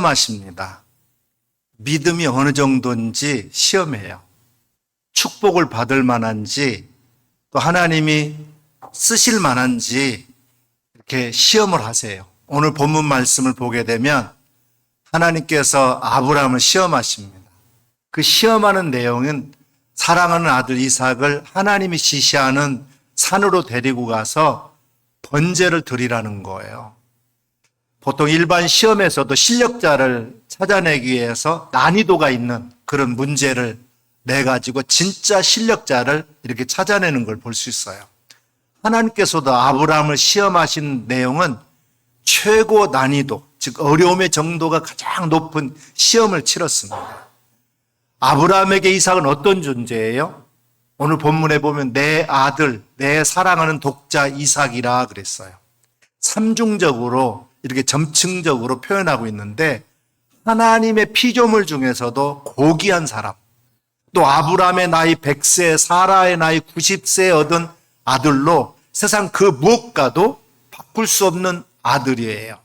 시험하십니다. 믿음이 어느 정도인지 시험해요. 축복을 받을 만한지 또 하나님이 쓰실 만한지 이렇게 시험을 하세요. 오늘 본문 말씀을 보게 되면 하나님께서 아브라함을 시험하십니다. 그 시험하는 내용은 사랑하는 아들 이삭을 하나님이 지시하는 산으로 데리고 가서 번제를 드리라는 거예요. 보통 일반 시험에서도 실력자를 찾아내기 위해서 난이도가 있는 그런 문제를 내가지고 진짜 실력자를 이렇게 찾아내는 걸 볼 수 있어요. 하나님께서도 아브라함을 시험하신 내용은 최고 난이도, 즉 어려움의 정도가 가장 높은 시험을 치렀습니다. 아브라함에게 이삭은 어떤 존재예요? 오늘 본문에 보면 내 아들, 내 사랑하는 독자 이삭이라 그랬어요. 삼중적으로 이렇게 점층적으로 표현하고 있는데 하나님의 피조물 중에서도 고귀한 사람, 또 아브라함의 나이 100세, 사라의 나이 90세에 얻은 아들로 세상 그 무엇과도 바꿀 수 없는 아들이에요.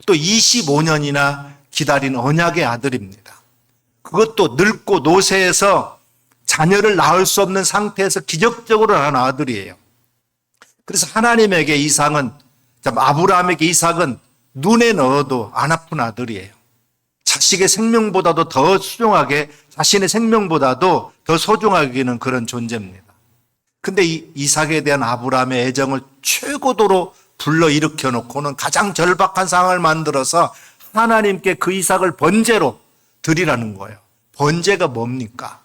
또 25년이나 기다린 언약의 아들입니다. 그것도 늙고 노쇠해서 자녀를 낳을 수 없는 상태에서 기적적으로 낳은 아들이에요. 그래서 하나님에게 아브라함에게 이삭은 눈에 넣어도 안 아픈 아들이에요. 자식의 생명보다도 더 소중하게, 자신의 생명보다도 더 소중하게 여기는 그런 존재입니다. 근데 이 이삭에 대한 아브라함의 애정을 최고도로 불러일으켜 놓고는 가장 절박한 상황을 만들어서 하나님께 그 이삭을 번제로 드리라는 거예요. 번제가 뭡니까?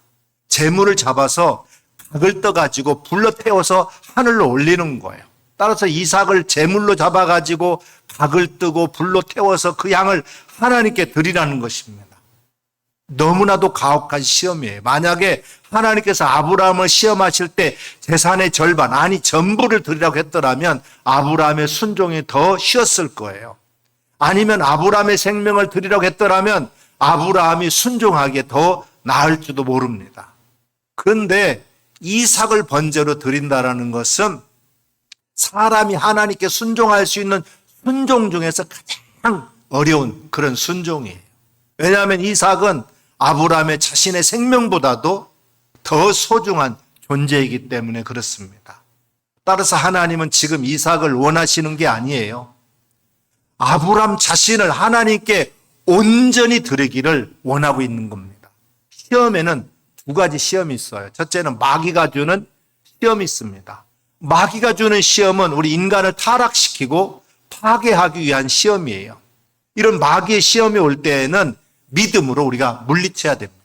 재물을 잡아서 닭을 떠가지고 불러 태워서 하늘로 올리는 거예요. 따라서 이삭을 제물로 잡아가지고 닭을 뜨고 불로 태워서 그 양을 하나님께 드리라는 것입니다. 너무나도 가혹한 시험이에요. 만약에 하나님께서 아브라함을 시험하실 때 재산의 절반, 아니 전부를 드리라고 했더라면 아브라함의 순종이 더 쉬웠을 거예요. 아니면 아브라함의 생명을 드리라고 했더라면 아브라함이 순종하기에 더 나을지도 모릅니다. 그런데 이삭을 번제로 드린다라는 것은 사람이 하나님께 순종할 수 있는 순종 중에서 가장 어려운 그런 순종이에요. 왜냐하면 이삭은 아브라함의 자신의 생명보다도 더 소중한 존재이기 때문에 그렇습니다. 따라서 하나님은 지금 이삭을 원하시는 게 아니에요. 아브라함 자신을 하나님께 온전히 드리기를 원하고 있는 겁니다. 시험에는 두 가지 시험이 있어요. 첫째는 마귀가 주는 시험이 있습니다. 마귀가 주는 시험은 우리 인간을 타락시키고 파괴하기 위한 시험이에요. 이런 마귀의 시험이 올 때에는 믿음으로 우리가 물리쳐야 됩니다.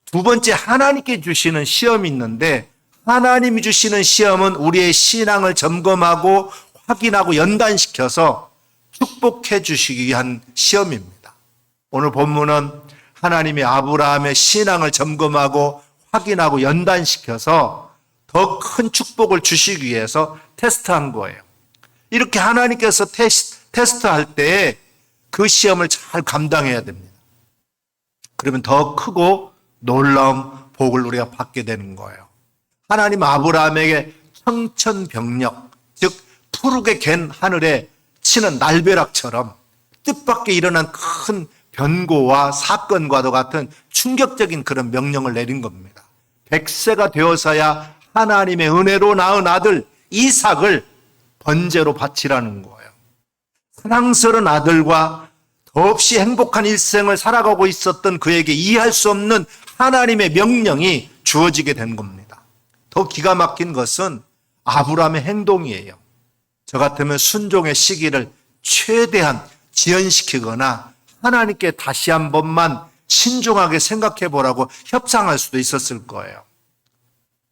두 번째, 하나님께 주시는 시험이 있는데 하나님이 주시는 시험은 우리의 신앙을 점검하고 확인하고 연단시켜서 축복해 주시기 위한 시험입니다. 오늘 본문은 하나님이 아브라함의 신앙을 점검하고 확인하고 연단시켜서 더 큰 축복을 주시기 위해서 테스트한 거예요. 이렇게 하나님께서 테스트할 때 그 시험을 잘 감당해야 됩니다. 그러면 더 크고 놀라운 복을 우리가 받게 되는 거예요. 하나님 아브라함에게 청천벽력, 즉 푸르게 갠 하늘에 치는 날벼락처럼 뜻밖의 일어난 큰 변고와 사건과도 같은 충격적인 그런 명령을 내린 겁니다. 100세가 되어서야 하나님의 은혜로 낳은 아들 이삭을 번제로 바치라는 거예요. 사랑스러운 아들과 더없이 행복한 일생을 살아가고 있었던 그에게 이해할 수 없는 하나님의 명령이 주어지게 된 겁니다. 더 기가 막힌 것은 아브라함의 행동이에요. 저 같으면 순종의 시기를 최대한 지연시키거나 하나님께 다시 한 번만 신중하게 생각해 보라고 협상할 수도 있었을 거예요.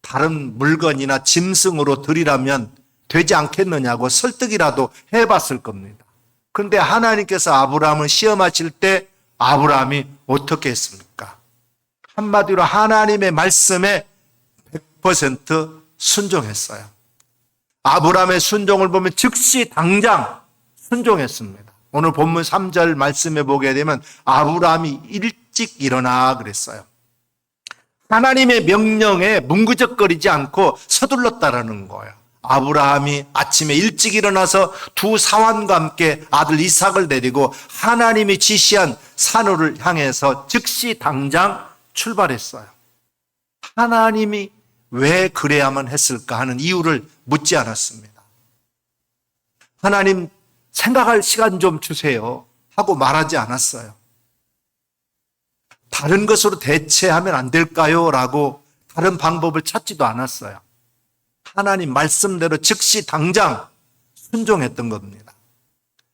다른 물건이나 짐승으로 드리라면 되지 않겠느냐고 설득이라도 해봤을 겁니다. 그런데 하나님께서 아브라함을 시험하실 때 아브라함이 어떻게 했습니까? 한마디로 하나님의 말씀에 100% 순종했어요. 아브라함의 순종을 보면 즉시 당장 순종했습니다. 오늘 본문 3절 말씀에 보게 되면 아브라함이 일찍 일어나 그랬어요. 하나님의 명령에 뭉그적거리지 않고 서둘렀다라는 거예요. 아브라함이 아침에 일찍 일어나서 두 사환과 함께 아들 이삭을 데리고 하나님이 지시한 산호를 향해서 즉시 당장 출발했어요. 하나님이 왜 그래야만 했을까 하는 이유를 묻지 않았습니다. 하나님, 생각할 시간 좀 주세요 하고 말하지 않았어요. 다른 것으로 대체하면 안 될까요? 라고 다른 방법을 찾지도 않았어요. 하나님 말씀대로 즉시 당장 순종했던 겁니다.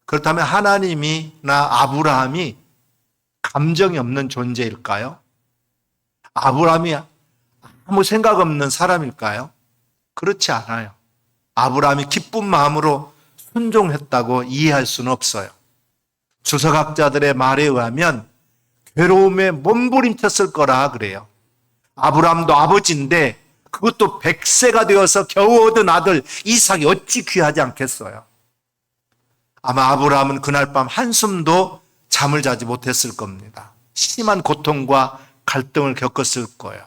그렇다면 하나님이나 아브라함이 감정이 없는 존재일까요? 아브라함이 아무 생각 없는 사람일까요? 그렇지 않아요. 아브라함이 기쁜 마음으로 순종했다고 이해할 수는 없어요. 주석학자들의 말에 의하면 괴로움에 몸부림쳤을 거라 그래요. 아브라함도 아버지인데 그것도 100세가 되어서 겨우 얻은 아들 이삭이 어찌 귀하지 않겠어요. 아마 아브라함은 그날 밤 한숨도 잠을 자지 못했을 겁니다. 심한 고통과 갈등을 겪었을 거예요.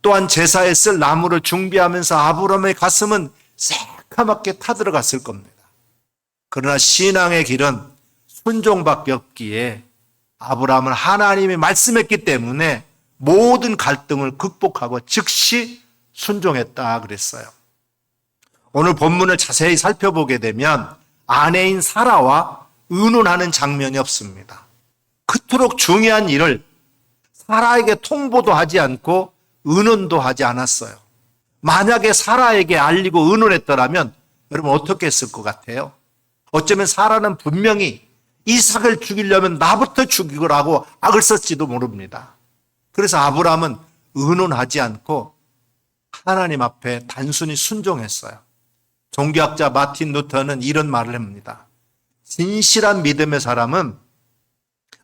또한 제사에 쓸 나무를 준비하면서 아브라함의 가슴은 새카맣게 타들어갔을 겁니다. 그러나 신앙의 길은 순종밖에 없기에 아브라함은 하나님이 말씀했기 때문에 모든 갈등을 극복하고 즉시 순종했다 그랬어요. 오늘 본문을 자세히 살펴보게 되면 아내인 사라와 의논하는 장면이 없습니다. 그토록 중요한 일을 사라에게 통보도 하지 않고 의논도 하지 않았어요. 만약에 사라에게 알리고 의논했더라면 여러분 어떻게 했을 것 같아요? 어쩌면 사라는 분명히 이삭을 죽이려면 나부터 죽이라고 악을 썼지도 모릅니다. 그래서 아브라함은 의논하지 않고 하나님 앞에 단순히 순종했어요. 종교학자 마틴 루터는 이런 말을 합니다. 진실한 믿음의 사람은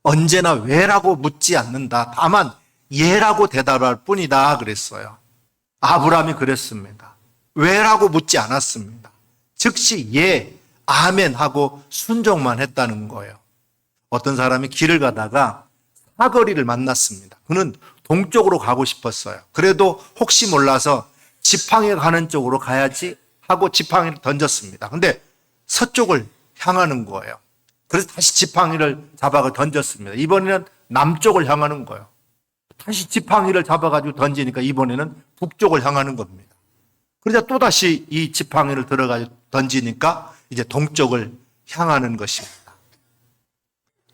언제나 왜라고 묻지 않는다. 다만 예라고 대답할 뿐이다 그랬어요. 아브라함이 그랬습니다. 왜라고 묻지 않았습니다. 즉시 예, 아멘 하고 순종만 했다는 거예요. 어떤 사람이 길을 가다가 사거리를 만났습니다. 그는 동쪽으로 가고 싶었어요. 그래도 혹시 몰라서 지팡이가 가는 쪽으로 가야지 하고 지팡이를 던졌습니다. 근데 서쪽을 향하는 거예요. 그래서 다시 지팡이를 잡아가 던졌습니다. 이번에는 남쪽을 향하는 거예요. 다시 지팡이를 잡아가지고 던지니까 이번에는 북쪽을 향하는 겁니다. 그러자 또다시 이 지팡이를 들어가지고 던지니까 이제 동쪽을 향하는 것입니다.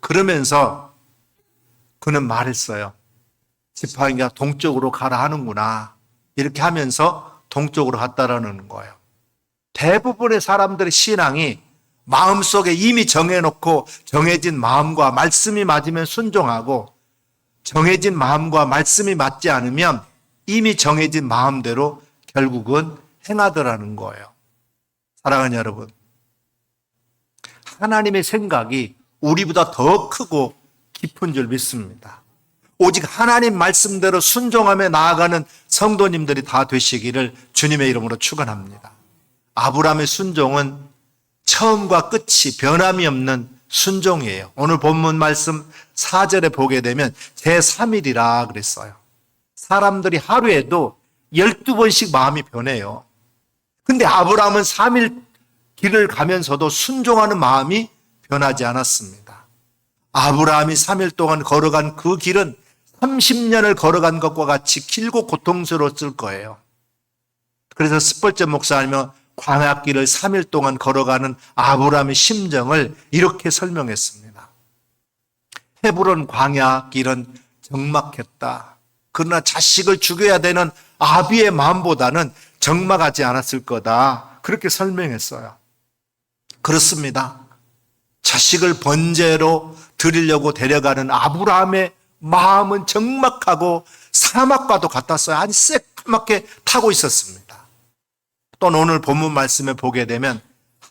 그러면서 그는 말했어요. 지팡이가 동쪽으로 가라 하는구나. 이렇게 하면서 동쪽으로 갔다라는 거예요. 대부분의 사람들의 신앙이 마음속에 이미 정해놓고 정해진 마음과 말씀이 맞으면 순종하고 정해진 마음과 말씀이 맞지 않으면 이미 정해진 마음대로 결국은 행하더라는 거예요. 사랑하는 여러분, 하나님의 생각이 우리보다 더 크고 깊은 줄 믿습니다. 오직 하나님 말씀대로 순종하며 나아가는 성도님들이 다 되시기를 주님의 이름으로 축원합니다. 아브라함의 순종은 처음과 끝이 변함이 없는 순종이에요. 오늘 본문 말씀 4절에 보게 되면 제3일이라 그랬어요. 사람들이 하루에도 12번씩 마음이 변해요. 근데 아브라함은 3일 길을 가면서도 순종하는 마음이 변하지 않았습니다. 아브라함이 3일 동안 걸어간 그 길은 30년을 걸어간 것과 같이 길고 고통스러웠을 거예요. 그래서 스펄전 목사님은 광야길을 3일 동안 걸어가는 아브라함의 심정을 이렇게 설명했습니다. 헤브론 광야길은 적막했다. 그러나 자식을 죽여야 되는 아비의 마음보다는 적막하지 않았을 거다. 그렇게 설명했어요. 그렇습니다. 자식을 번제로 드리려고 데려가는 아브라함의 마음은 적막하고 사막과도 같았어요. 아니 새까맣게 타고 있었습니다. 또 오늘 본문 말씀에 보게 되면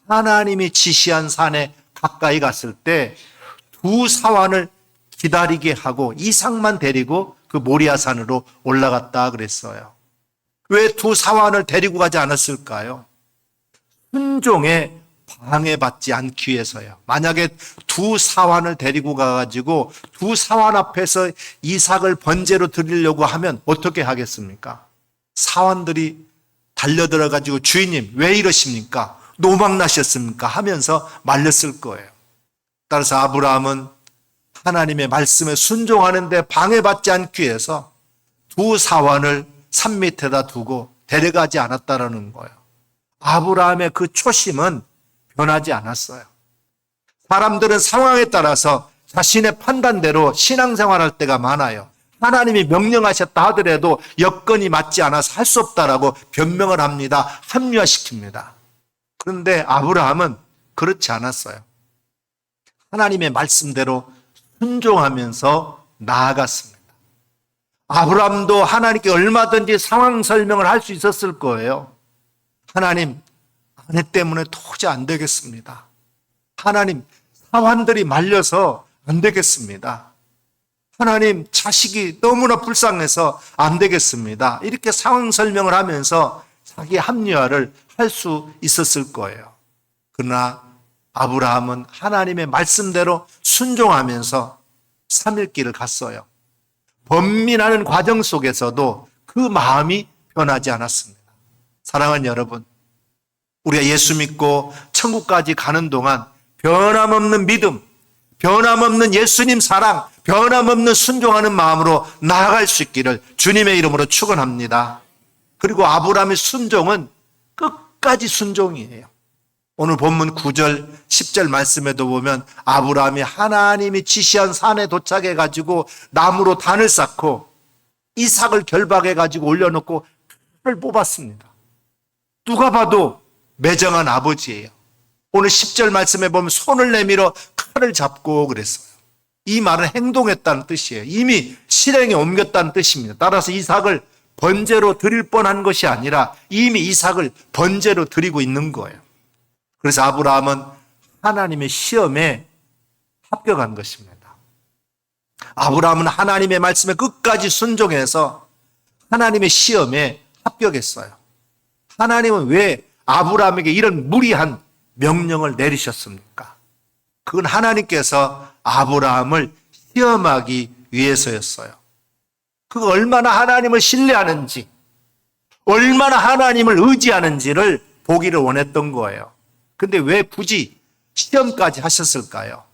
하나님이 지시한 산에 가까이 갔을 때 두 사환을 기다리게 하고 이삭만 데리고 그 모리아 산으로 올라갔다 그랬어요. 왜 두 사환을 데리고 가지 않았을까요? 순종에 방해받지 않기 위해서요. 만약에 두 사환을 데리고 가가지고 두 사환 앞에서 이삭을 번제로 드리려고 하면 어떻게 하겠습니까? 사환들이 달려들어가지고 주인님 왜 이러십니까? 노망나셨습니까? 하면서 말렸을 거예요. 따라서 아브라함은 하나님의 말씀에 순종하는데 방해받지 않기 위해서 두 사환을 산 밑에다 두고 데려가지 않았다라는 거예요. 아브라함의 그 초심은 변하지 않았어요. 사람들은 상황에 따라서 자신의 판단대로 신앙생활할 때가 많아요. 하나님이 명령하셨다 하더라도 여건이 맞지 않아서 할 수 없다라고 변명을 합니다. 합리화시킵니다. 그런데 아브라함은 그렇지 않았어요. 하나님의 말씀대로 순종하면서 나아갔습니다. 아브라함도 하나님께 얼마든지 상황 설명을 할 수 있었을 거예요. 하나님, 아내 때문에 도저히 안 되겠습니다. 하나님, 사환들이 말려서 안 되겠습니다. 하나님, 자식이 너무나 불쌍해서 안 되겠습니다. 이렇게 상황 설명을 하면서 자기 합리화를 할 수 있었을 거예요. 그러나 아브라함은 하나님의 말씀대로 순종하면서 3일 길을 갔어요. 번민하는 과정 속에서도 그 마음이 변하지 않았습니다. 사랑하는 여러분, 우리가 예수 믿고 천국까지 가는 동안 변함없는 믿음, 변함없는 예수님 사랑, 변함없는 순종하는 마음으로 나아갈 수 있기를 주님의 이름으로 축원합니다. 그리고 아브라함의 순종은 끝까지 순종이에요. 오늘 본문 9절, 10절 말씀에도 보면 아브라함이 하나님이 지시한 산에 도착해가지고 나무로 단을 쌓고 이삭을 결박해가지고 올려놓고 칼을 뽑았습니다. 누가 봐도 매정한 아버지예요. 오늘 10절 말씀에 보면 손을 내밀어 칼을 잡고 그랬어요. 이 말은 행동했다는 뜻이에요. 이미 실행에 옮겼다는 뜻입니다. 따라서 이삭을 번제로 드릴 뻔한 것이 아니라 이미 이삭을 번제로 드리고 있는 거예요. 그래서 아브라함은 하나님의 시험에 합격한 것입니다. 아브라함은 하나님의 말씀에 끝까지 순종해서 하나님의 시험에 합격했어요. 하나님은 왜 아브라함에게 이런 무리한 명령을 내리셨습니까? 그건 하나님께서 아브라함을 시험하기 위해서였어요. 그가 얼마나 하나님을 신뢰하는지, 얼마나 하나님을 의지하는지를 보기를 원했던 거예요. 근데 왜 굳이 시험까지 하셨을까요?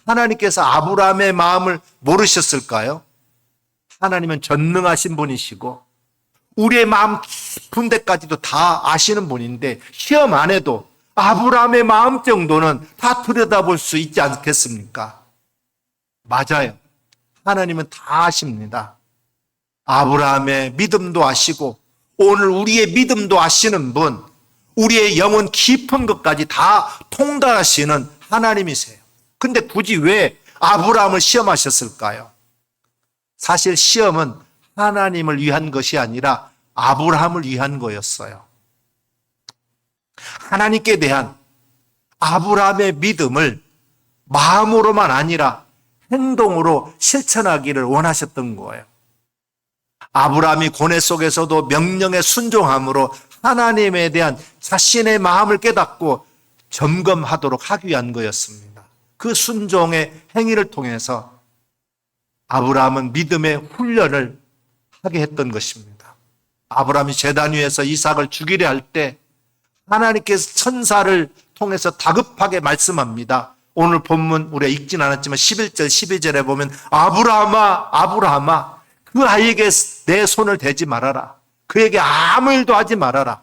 하나님께서 아브라함의 마음을 모르셨을까요? 하나님은 전능하신 분이시고 우리의 마음 깊은 데까지도 다 아시는 분인데 시험 안 해도 아브라함의 마음 정도는 다 들여다볼 수 있지 않겠습니까? 맞아요. 하나님은 다 아십니다. 아브라함의 믿음도 아시고 오늘 우리의 믿음도 아시는 분, 우리의 영혼 깊은 것까지 다 통달하시는 하나님이세요. 근데 굳이 왜 아브라함을 시험하셨을까요? 사실 시험은 하나님을 위한 것이 아니라 아브라함을 위한 거였어요. 하나님께 대한 아브라함의 믿음을 마음으로만 아니라 행동으로 실천하기를 원하셨던 거예요. 아브라함이 고뇌 속에서도 명령에 순종함으로 하나님에 대한 자신의 마음을 깨닫고 점검하도록 하기 위한 거였습니다. 그 순종의 행위를 통해서 아브라함은 믿음의 훈련을 하게 했던 것입니다. 아브라함이 제단 위에서 이삭을 죽이려 할 때 하나님께서 천사를 통해서 다급하게 말씀합니다. 오늘 본문 우리가 읽진 않았지만 11절 12절에 보면 아브라함아 아브라함아 그 아이에게 내 손을 대지 말아라. 그에게 아무 일도 하지 말아라.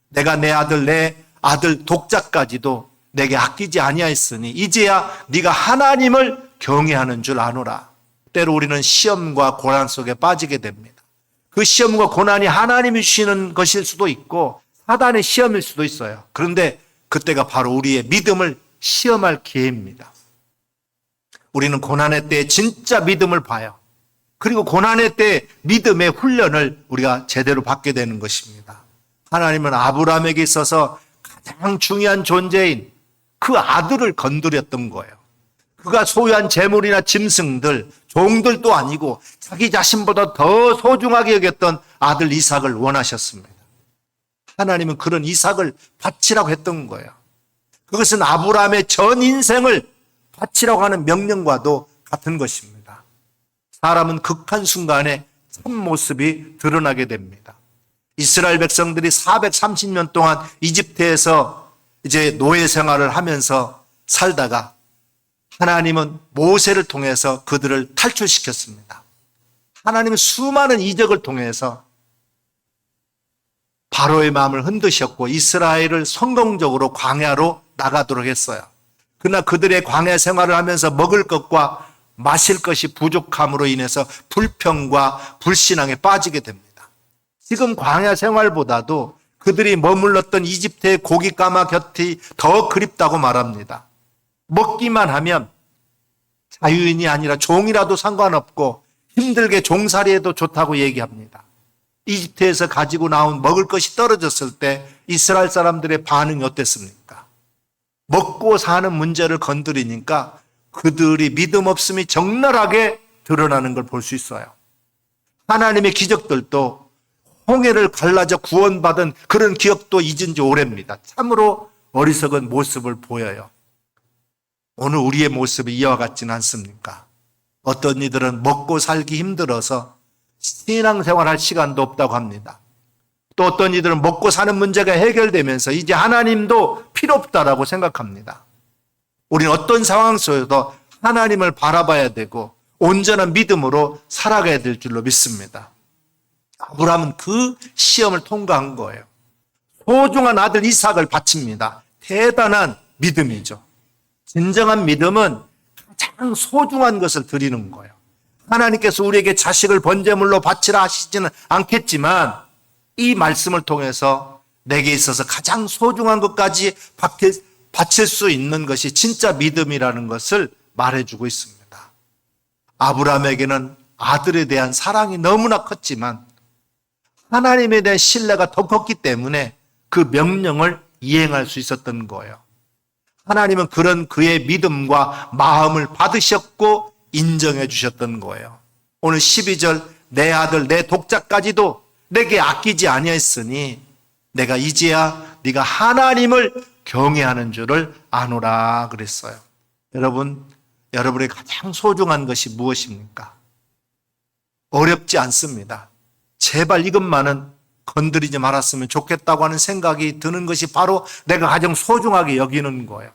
내가 내 아들 독자까지도 내게 아끼지 아니하였으니 이제야 네가 하나님을 경외하는 줄 아노라. 때로 우리는 시험과 고난 속에 빠지게 됩니다. 그 시험과 고난이 하나님이 주시는 것일 수도 있고 사단의 시험일 수도 있어요. 그런데 그때가 바로 우리의 믿음을 시험할 기회입니다. 우리는 고난의 때에 진짜 믿음을 봐요. 그리고 고난의 때 믿음의 훈련을 우리가 제대로 받게 되는 것입니다. 하나님은 아브라함에게 있어서 가장 중요한 존재인 그 아들을 건드렸던 거예요. 그가 소유한 재물이나 짐승들, 종들도 아니고 자기 자신보다 더 소중하게 여겼던 아들 이삭을 원하셨습니다. 하나님은 그런 이삭을 바치라고 했던 거예요. 그것은 아브라함의 전 인생을 바치라고 하는 명령과도 같은 것입니다. 사람은 극한 순간에 참 모습이 드러나게 됩니다. 이스라엘 백성들이 430년 동안 이집트에서 이제 노예 생활을 하면서 살다가 하나님은 모세를 통해서 그들을 탈출시켰습니다. 하나님은 수많은 이적을 통해서 바로의 마음을 흔드셨고 이스라엘을 성공적으로 광야로 나가도록 했어요. 그러나 그들의 광야 생활을 하면서 먹을 것과 마실 것이 부족함으로 인해서 불평과 불신앙에 빠지게 됩니다. 지금 광야 생활보다도 그들이 머물렀던 이집트의 고기 까마 곁이 더 그립다고 말합니다. 먹기만 하면 자유인이 아니라 종이라도 상관없고 힘들게 종살이해도 좋다고 얘기합니다. 이집트에서 가지고 나온 먹을 것이 떨어졌을 때 이스라엘 사람들의 반응이 어땠습니까? 먹고 사는 문제를 건드리니까 그들이 믿음 없음이 적나라하게 드러나는 걸 볼 수 있어요. 하나님의 기적들도 홍해를 갈라져 구원받은 그런 기억도 잊은 지 오래입니다. 참으로 어리석은 모습을 보여요. 오늘 우리의 모습이 이와 같지는 않습니까? 어떤 이들은 먹고 살기 힘들어서 신앙생활할 시간도 없다고 합니다. 또 어떤 이들은 먹고 사는 문제가 해결되면서 이제 하나님도 필요 없다라고 생각합니다. 우리는 어떤 상황 속에서도 하나님을 바라봐야 되고 온전한 믿음으로 살아가야 될 줄로 믿습니다. 아브라함은 그 시험을 통과한 거예요. 소중한 아들 이삭을 바칩니다. 대단한 믿음이죠. 진정한 믿음은 가장 소중한 것을 드리는 거예요. 하나님께서 우리에게 자식을 번제물로 바치라 하시지는 않겠지만 이 말씀을 통해서 내게 있어서 가장 소중한 것까지 바칠 수 있는 것이 진짜 믿음이라는 것을 말해주고 있습니다. 아브라함에게는 아들에 대한 사랑이 너무나 컸지만 하나님에 대한 신뢰가 더 컸기 때문에 그 명령을 이행할 수 있었던 거예요. 하나님은 그런 그의 믿음과 마음을 받으셨고 인정해 주셨던 거예요. 오늘 12절 내 아들 내 독자까지도 내게 아끼지 아니하였으니 내가 이제야 네가 하나님을 경외하는 줄을 아노라 그랬어요. 여러분, 여러분의 가장 소중한 것이 무엇입니까? 어렵지 않습니다. 제발 이것만은 건드리지 말았으면 좋겠다고 하는 생각이 드는 것이 바로 내가 가장 소중하게 여기는 거예요.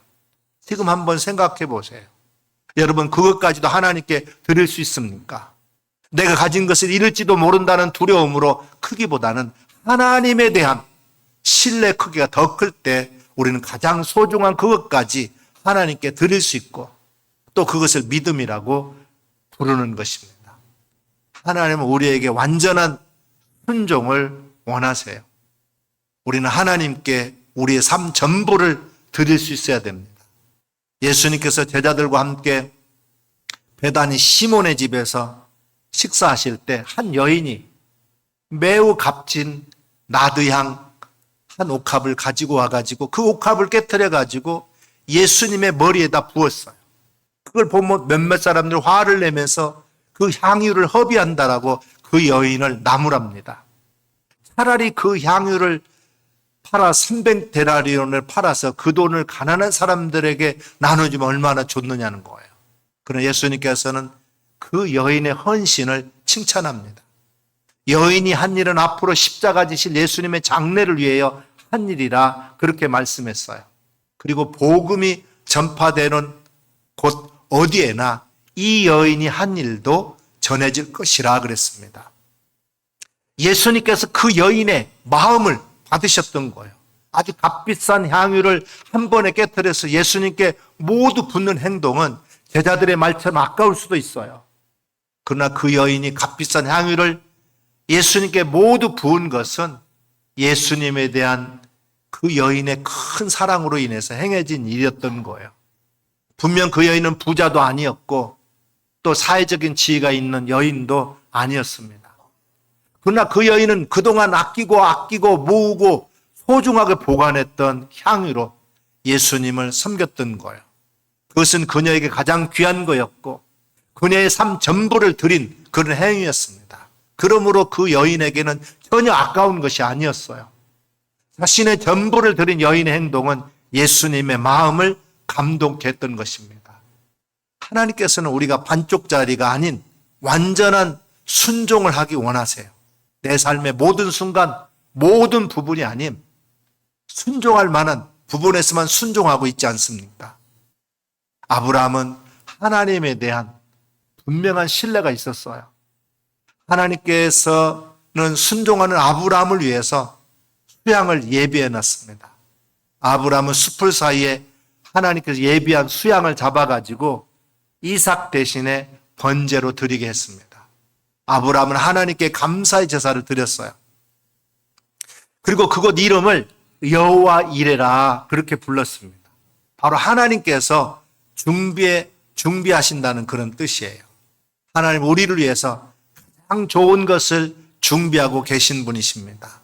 지금 한번 생각해 보세요. 여러분, 그것까지도 하나님께 드릴 수 있습니까? 내가 가진 것을 잃을지도 모른다는 두려움으로 크기보다는 하나님에 대한 신뢰 크기가 더 클 때 우리는 가장 소중한 그것까지 하나님께 드릴 수 있고 또 그것을 믿음이라고 부르는 것입니다. 하나님은 우리에게 완전한 순종을 원하세요. 우리는 하나님께 우리의 삶 전부를 드릴 수 있어야 됩니다. 예수님께서 제자들과 함께 베다니 시몬의 집에서 식사하실 때 한 여인이 매우 값진 나드향 한 옥합을 가지고 와가지고 그 옥합을 깨트려가지고 예수님의 머리에다 부었어요. 그걸 보면 몇몇 사람들 화를 내면서 그 향유를 허비한다라고 그 여인을 나무랍니다. 차라리 그 향유를 팔아 300데나리온을 팔아서 그 돈을 가난한 사람들에게 나눠주면 얼마나 좋느냐는 거예요. 그러나 예수님께서는 그 여인의 헌신을 칭찬합니다. 여인이 한 일은 앞으로 십자가 지실 예수님의 장례를 위하여 한 일이라 그렇게 말씀했어요. 그리고 복음이 전파되는 곳 어디에나 이 여인이 한 일도 전해질 것이라 그랬습니다. 예수님께서 그 여인의 마음을 받으셨던 거예요. 아주 값비싼 향유를 한 번에 깨뜨려서 예수님께 모두 붓는 행동은 제자들의 말처럼 아까울 수도 있어요. 그러나 그 여인이 값비싼 향유를 예수님께 모두 부은 것은 예수님에 대한 그 여인의 큰 사랑으로 인해서 행해진 일이었던 거예요. 분명 그 여인은 부자도 아니었고 또 사회적인 지위가 있는 여인도 아니었습니다. 그러나 그 여인은 그동안 아끼고 모으고 소중하게 보관했던 향유로 예수님을 섬겼던 거예요. 그것은 그녀에게 가장 귀한 거였고 그녀의 삶 전부를 드린 그런 행위였습니다. 그러므로 그 여인에게는 전혀 아까운 것이 아니었어요. 자신의 전부를 드린 여인의 행동은 예수님의 마음을 감동케 했던 것입니다. 하나님께서는 우리가 반쪽짜리가 아닌 완전한 순종을 하기 원하세요. 내 삶의 모든 순간 모든 부분이 아닌 순종할 만한 부분에서만 순종하고 있지 않습니까? 아브라함은 하나님에 대한 분명한 신뢰가 있었어요. 하나님께서는 순종하는 아브라함을 위해서 수양을 예비해 놨습니다. 아브라함은 숲을 사이에 하나님께서 예비한 수양을 잡아가지고 이삭 대신에 번제로 드리게 했습니다. 아브라함은 하나님께 감사의 제사를 드렸어요. 그리고 그곳 이름을 여호와 이레라 그렇게 불렀습니다. 바로 하나님께서 준비하신다는 그런 뜻이에요. 하나님 우리를 위해서 가장 좋은 것을 준비하고 계신 분이십니다.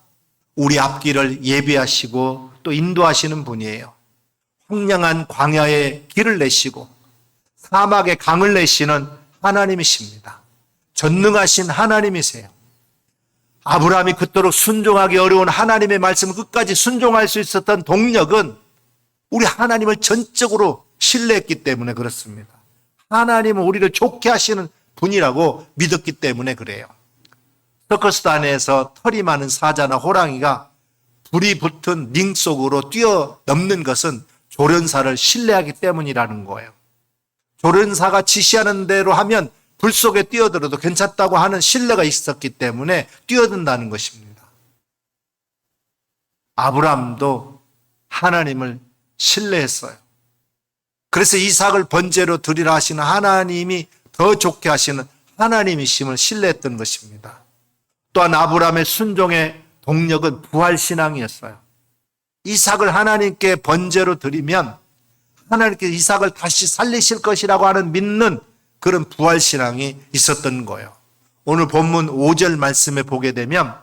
우리 앞길을 예비하시고 또 인도하시는 분이에요. 황량한 광야에 길을 내시고 사막에 강을 내시는 하나님이십니다. 전능하신 하나님이세요. 아브라함이 그토록 순종하기 어려운 하나님의 말씀을 끝까지 순종할 수 있었던 동력은 우리 하나님을 전적으로 신뢰했기 때문에 그렇습니다. 하나님은 우리를 좋게 하시는 분이라고 믿었기 때문에 그래요. 서커스단에서 털이 많은 사자나 호랑이가 불이 붙은 링 속으로 뛰어넘는 것은 조련사를 신뢰하기 때문이라는 거예요. 조련사가 지시하는 대로 하면 불 속에 뛰어들어도 괜찮다고 하는 신뢰가 있었기 때문에 뛰어든다는 것입니다. 아브라함도 하나님을 신뢰했어요. 그래서 이삭을 번제로 드리라 하시는 하나님이 더 좋게 하시는 하나님이심을 신뢰했던 것입니다. 또한 아브라함의 순종의 동력은 부활신앙이었어요. 이삭을 하나님께 번제로 드리면 하나님께서 이삭을 다시 살리실 것이라고 하는 믿는 그런 부활신앙이 있었던 거예요. 오늘 본문 5절 말씀에 보게 되면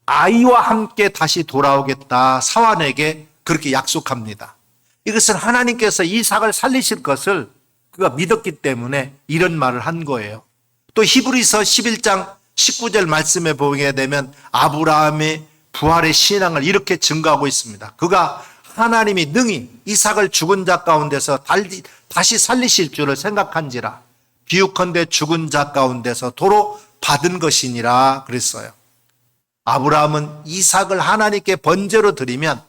아이와 함께 다시 돌아오겠다 사환에게 그렇게 약속합니다. 이것은 하나님께서 이삭을 살리실 것을 그가 믿었기 때문에 이런 말을 한 거예요. 또 히브리서 11장 19절 말씀에 보게 되면 아브라함의 부활의 신앙을 이렇게 증거하고 있습니다. 그가 하나님이 능히 이삭을 죽은 자 가운데서 다시 살리실 줄을 생각한지라 비유컨대 죽은 자 가운데서 도로 받은 것이니라 그랬어요. 아브라함은 이삭을 하나님께 번제로 드리면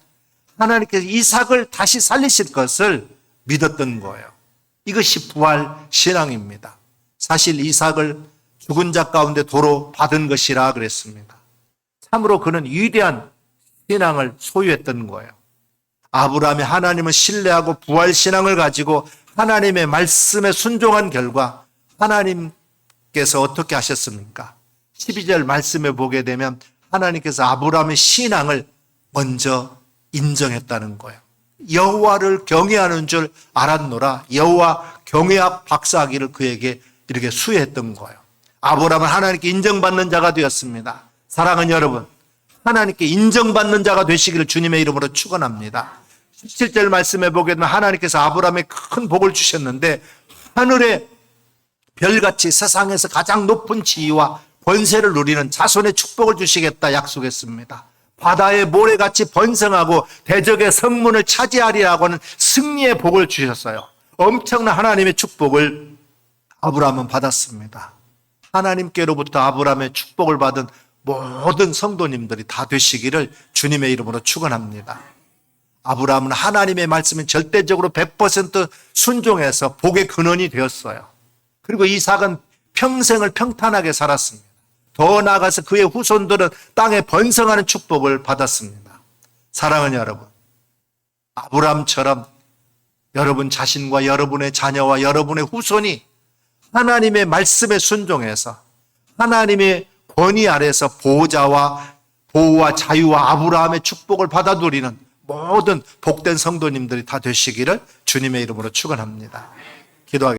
하나님께서 이삭을 다시 살리실 것을 믿었던 거예요. 이것이 부활 신앙입니다. 사실 이삭을 죽은 자 가운데 도로 받은 것이라 그랬습니다. 참으로 그는 위대한 신앙을 소유했던 거예요. 아브라함이 하나님을 신뢰하고 부활 신앙을 가지고 하나님의 말씀에 순종한 결과 하나님께서 어떻게 하셨습니까? 12절 말씀에 보게 되면 하나님께서 아브라함의 신앙을 먼저 인정했다는 거예요. 여호와를 경외하는 줄 알았노라. 여호와 경외학 박사학위를 그에게 이렇게 수여했던 거예요. 아브라함은 하나님께 인정받는 자가 되었습니다. 사랑하는 여러분, 하나님께 인정받는 자가 되시기를 주님의 이름으로 축원합니다. 17절 말씀에 보게 되면 하나님께서 아브라함에 큰 복을 주셨는데 하늘의 별같이 세상에서 가장 높은 지위와 권세를 누리는 자손의 축복을 주시겠다 약속했습니다. 바다의 모래같이 번성하고 대적의 성문을 차지하리라고 하는 승리의 복을 주셨어요. 엄청난 하나님의 축복을 아브라함은 받았습니다. 하나님께로부터 아브라함의 축복을 받은 모든 성도님들이 다 되시기를 주님의 이름으로 축원합니다. 아브라함은 하나님의 말씀에 절대적으로 100% 순종해서 복의 근원이 되었어요. 그리고 이삭은 평생을 평탄하게 살았습니다. 더 나아가서 그의 후손들은 땅에 번성하는 축복을 받았습니다. 사랑하는 여러분, 아브라함처럼 여러분 자신과 여러분의 자녀와 여러분의 후손이 하나님의 말씀에 순종해서 하나님의 권위 아래서 보호와 자유와 아브라함의 축복을 받아 누리는 모든 복된 성도님들이 다 되시기를 주님의 이름으로 축원합니다. 기도하겠습니다.